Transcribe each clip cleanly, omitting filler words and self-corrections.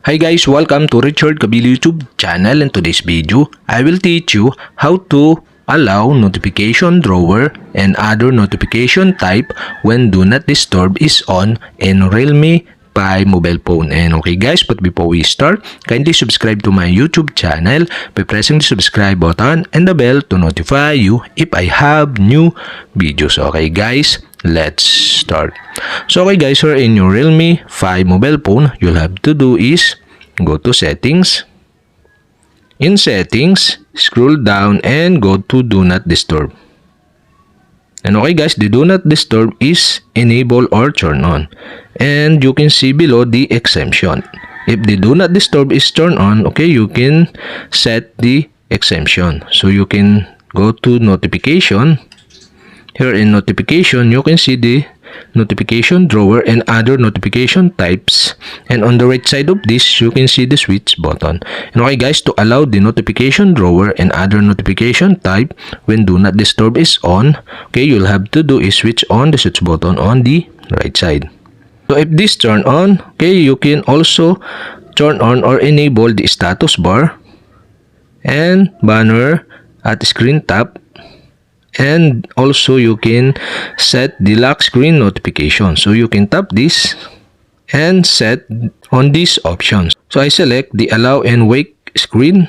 Hi guys, welcome to Richard Cabile YouTube channel. In today's video, I will teach you how to allow notification drawer and other notification type when do not disturb is on in Realme by mobile phone. And okay guys, but before we start, kindly subscribe to my YouTube channel by pressing the subscribe button and the bell to notify you if I have new videos. Okay guys, let's start. So okay guys, we're in your Realme 5 mobile phone. You'll have to do is go to settings. In settings, scroll down and go to do not disturb. And okay guys, the do not disturb is enable or turn on. And you can see below the exemption. If the do not disturb is turned on, okay, you can set the exemption. So you can go to notification. Here in notification, you can see the notification drawer and other notification types, and on the right side of this you can see the switch button. And okay guys, to allow the notification drawer and other notification type when do not disturb is on, okay, you'll have to do is switch on the switch button on the right side. So if this turn on, okay, you can also turn on or enable the status bar and banner at screen tap. And also you can set the lock screen notification. So you can tap this and set on these options. So I select the allow and wake screen.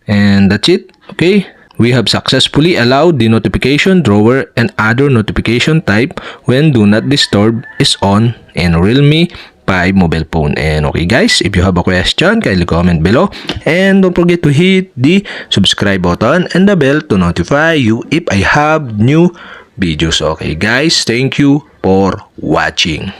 And that's it. Okay. We have successfully allowed the notification drawer and other notification type when do not disturb is on in Realme 5 mobile phone. And okay guys, if you have a question, kindly comment below. And don't forget to hit the subscribe button and the bell to notify you if I have new videos. Okay guys, thank you for watching.